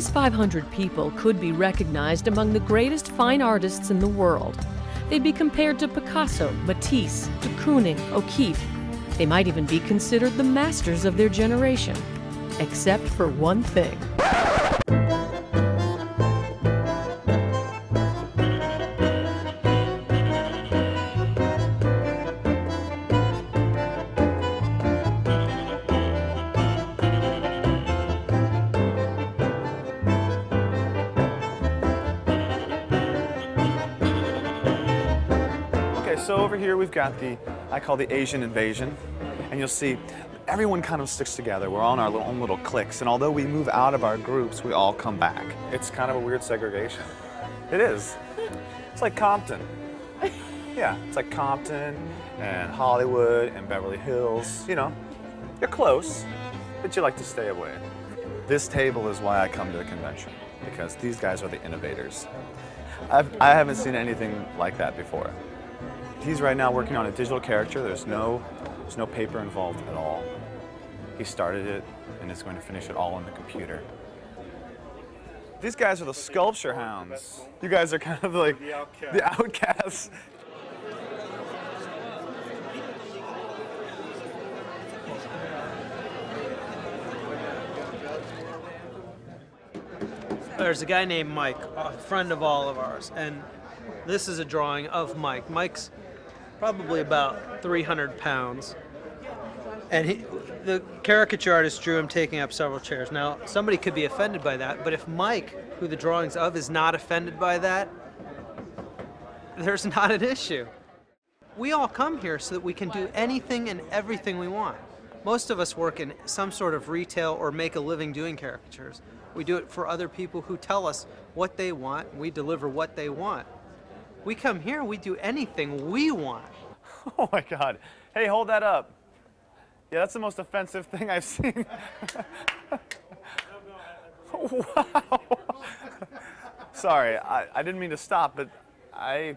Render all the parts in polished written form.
These 500 people could be recognized among the greatest fine artists in the world. They'd be compared to Picasso, Matisse, de Kooning, O'Keeffe. They might even be considered the masters of their generation. Except for one thing. So over here we've got I call the Asian invasion, and you'll see everyone kind of sticks together. We're on our own little cliques, and although we move out of our groups, we all come back. It's kind of a weird segregation. It is. It's like Compton. Yeah, it's like Compton and Hollywood and Beverly Hills. You know, you're close, but you like to stay away. This table is why I come to the convention, because these guys are the innovators. I haven't seen anything like that before. He's right now working on a digital caricature. There's no paper involved at all. He started it and is going to finish it all on the computer. These guys are the sculpture hounds. You guys are kind of like the outcasts. There's a guy named Mike, a friend of all of ours, and this is a drawing of Mike. Mike's probably about 300 pounds. And the caricature artist drew him taking up several chairs. Now, somebody could be offended by that, but if Mike, who the drawing's of, is not offended by that, there's not an issue. We all come here so that we can do anything and everything we want. Most of us work in some sort of retail or make a living doing caricatures. We do it for other people who tell us what they want, we deliver what they want. We come here, we do anything we want. Oh my God. Hey, hold that up. Yeah, that's the most offensive thing I've seen. Wow. Sorry, I didn't mean to stop, but I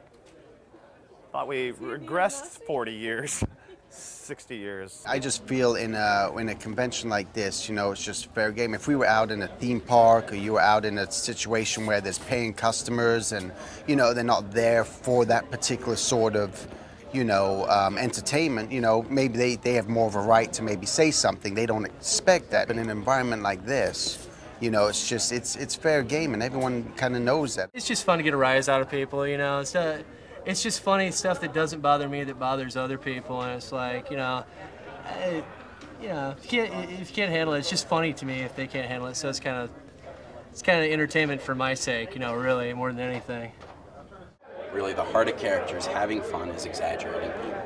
thought we regressed 40 years, 60 years. I just feel in a convention like this, you know, it's just fair game. If we were out in a theme park or you were out in a situation where there's paying customers and, you know, they're not there for that particular sort of, you know, entertainment, you know, maybe they have more of a right to maybe say something. They don't expect that. But in an environment like this, you know, it's just, it's fair game and everyone kind of knows that. It's just fun to get a rise out of people, you know. It's just funny stuff that doesn't bother me that bothers other people, and it's like, you know, if you can't handle it, it's just funny to me if they can't handle it. So it's kind of entertainment for my sake, you know, really more than anything. Really, the heart of characters having fun is exaggerating people,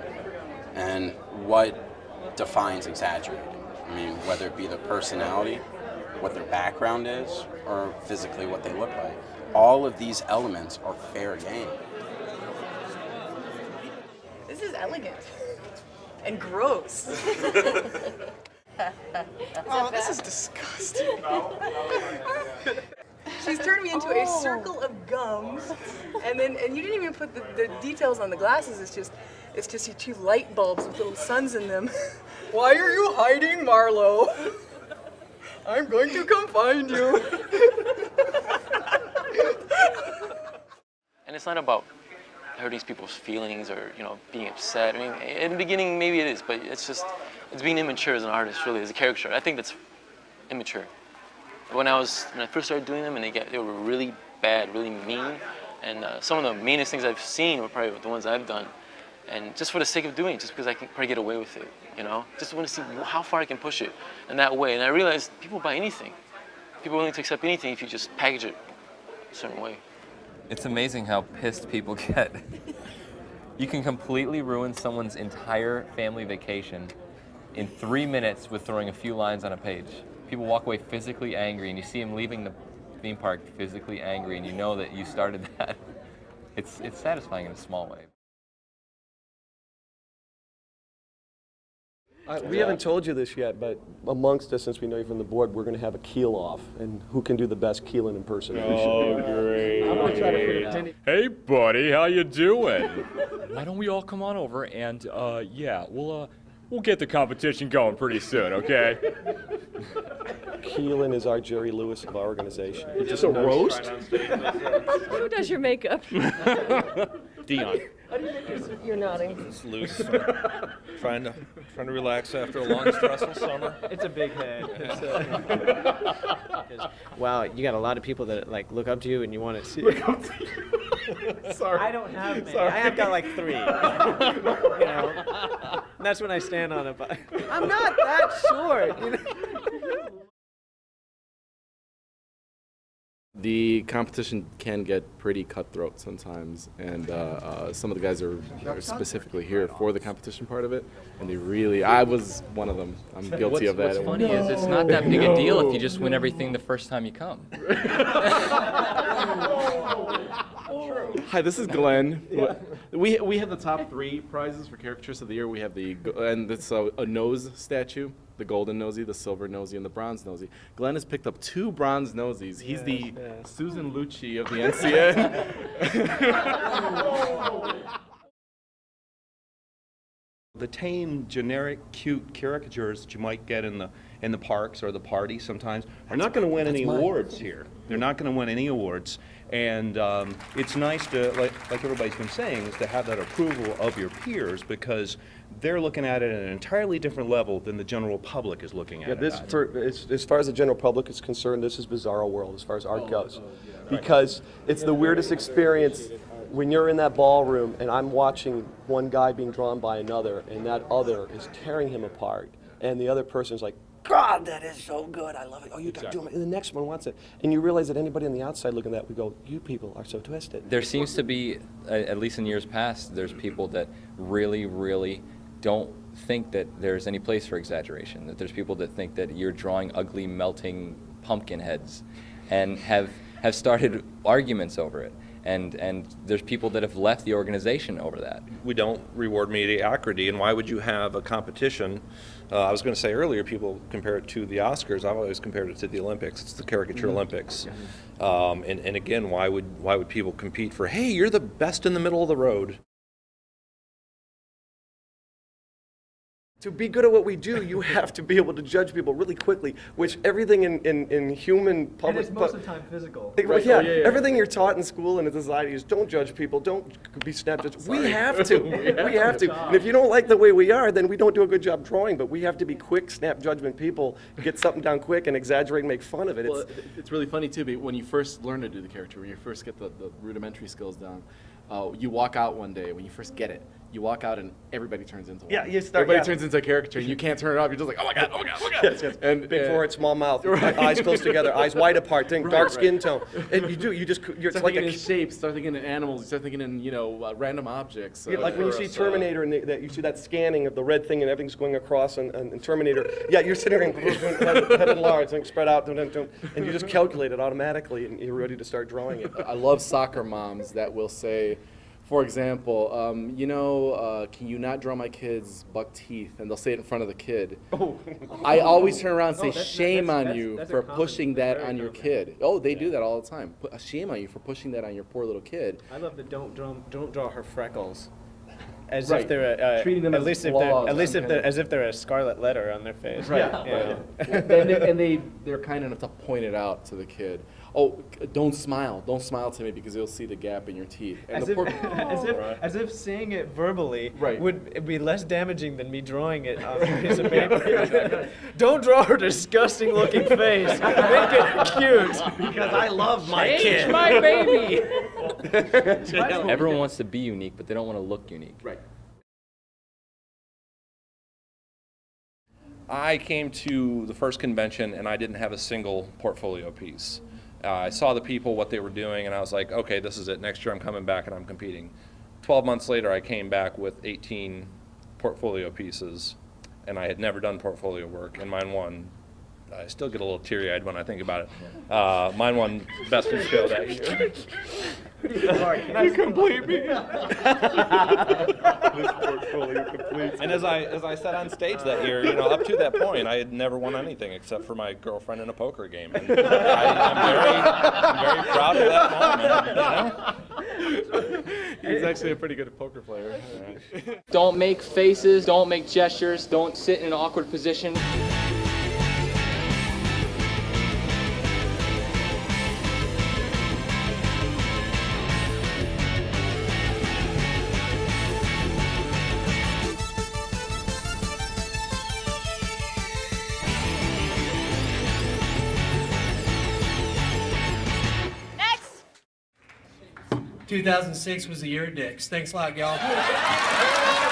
and what defines exaggerating? I mean, whether it be their personality, what their background is, or physically what they look like. All of these elements are fair game. This is elegant and gross. Oh, this is disgusting. She's turned me into a circle of gums, and you didn't even put the details on the glasses. It's just your two light bulbs with little suns in them. Why are you hiding, Marlowe? I'm going to come find you. And it's not about hurting people's feelings or, you know, being upset. I mean, in the beginning maybe it is, but it's being immature as an artist, really, as a caricature. I think that's immature. When I first started doing them, and they were really bad, really mean, and some of the meanest things I've seen were probably the ones I've done. And just for the sake of doing it, just because I can probably get away with it, you know? Just want to see how far I can push it in that way. And I realized people buy anything. People are willing to accept anything if you just package it a certain way. It's amazing how pissed people get. You can completely ruin someone's entire family vacation in 3 minutes with throwing a few lines on a page. People walk away physically angry, and you see them leaving the theme park physically angry, and you know that you started that. It's satisfying in a small way. We haven't told you this yet, but amongst us, since we know you from the board, we're going to have a keel-off, and wwho can do the best Keelan impersonation? Oh, great. I'm going to try to Hey, buddy, how you doing? Why don't we all come on over and, yeah, we'll get the competition going pretty soon, okay? Keelan is our Jerry Lewis of our organization. Is this a roast? Who does your makeup? Dion. You're nodding. It's loose. trying to relax after a long, stressful summer. It's a big head. Wow, you got a lot of people that like look up to you and you want to see. Look up to you. Sorry. I don't have many. Sorry. I have got like 3. You know, and that's when I stand on it. But I'm not that short. You know? The competition can get pretty cutthroat sometimes, and some of the guys are specifically here for the competition part of it, and they really, I was one of them. I'm guilty of that. What's funny is it's not that big a deal if you just win everything the first time you come. Hi, this is Glenn. Yeah. We have the top 3 prizes for Caricatures of the Year. We have and it's a nose statue, the golden nosy, the silver nosy, and the bronze nosy. Glenn has picked up 2 bronze nosies. He's the Susan Lucci of the NCA. The tame, generic, cute caricatures that you might get in the parks or the party sometimes are not going to win any awards here. They're not going to win any awards, and it's nice to, like everybody's been saying, is to have that approval of your peers because they're looking at it at an entirely different level than the general public is looking at it. As far as the general public is concerned, this is bizarro world as far as art goes, because it's the weirdest experience. When you're in that ballroom and I'm watching one guy being drawn by another and that other is tearing him apart and the other person's like, God, that is so good, I love it, oh, you got to do it, and the next one wants it. And you realize that anybody on the outside looking at that would go, you people are so twisted. There seems to be, at least in years past, there's people that really, really don't think that there's any place for exaggeration, that there's people that think that you're drawing ugly, melting pumpkin heads and have started arguments over it. And there's people that have left the organization over that. We don't reward mediocrity, and why would you have a competition? I was going to say earlier, people compare it to the Oscars. I've always compared it to the Olympics. It's the Caricature Olympics. And again, why would people compete for, hey, you're the best in the middle of the road? To be good at what we do, you have to be able to judge people really quickly, which everything in human public... And it's most of the time physical. Right, yeah, everything you're taught in school and in society is don't judge people, don't be snap judged. We have to. We have to. And if you don't like the way we are, then we don't do a good job drawing, but we have to be quick, snap judgment people, get something down quick and exaggerate and make fun of it. Well, it's really funny, too, when you first learn to do the caricature, when you first get the rudimentary skills down, you walk out one day, when you first get it, you walk out and everybody turns into one. Yeah, you start. Everybody turns into a caricature, and you can't turn it off. You're just like, oh my god, oh my god, oh my god. Yes, yes. And big forehead, small mouth, eyes close together, eyes wide apart, dark skin tone, and you're start thinking in shapes, start thinking in animals, you start thinking in random objects. Like when you see Terminator and that you see that scanning of the red thing and everything's going across and Terminator. Yeah, you're sitting there and head enlarged, and spread out, and you just calculate it automatically, and you're ready to start drawing it. I love soccer moms that will say, for example, can you not draw my kid's buck teeth? And they'll say it in front of the kid. Oh. I always turn around and say, shame on you for pushing that on your kid. Oh, they do that all the time. Shame on you for pushing that on your poor little kid. I love the don't draw her freckles. As if they're treating them as if they're a scarlet letter on their face. Right. And they're kind enough to point it out to the kid. Oh, don't smile to me because you'll see the gap in your teeth. And as if saying it verbally would be less damaging than me drawing it on a piece of paper. Don't draw her disgusting looking face. Make it cute because I love my kid. My baby. Everyone wants to be unique, but they don't want to look unique. Right. I came to the first convention and I didn't have a single portfolio piece. I saw the people, what they were doing, and I was like, okay, this is it. Next year I'm coming back and I'm competing. 12 months later, I came back with 18 portfolio pieces, and I had never done portfolio work, and mine won. I still get a little teary-eyed when I think about it. Mine won Best in Show that year. You complete me. This portfolio completes. And as I said on stage that year, up to that point, I had never won anything except for my girlfriend in a poker game. And I'm very proud of that moment. He's actually a pretty good poker player. Don't make faces, don't make gestures, don't sit in an awkward position. 2006 was the year of dicks. Thanks a lot, y'all.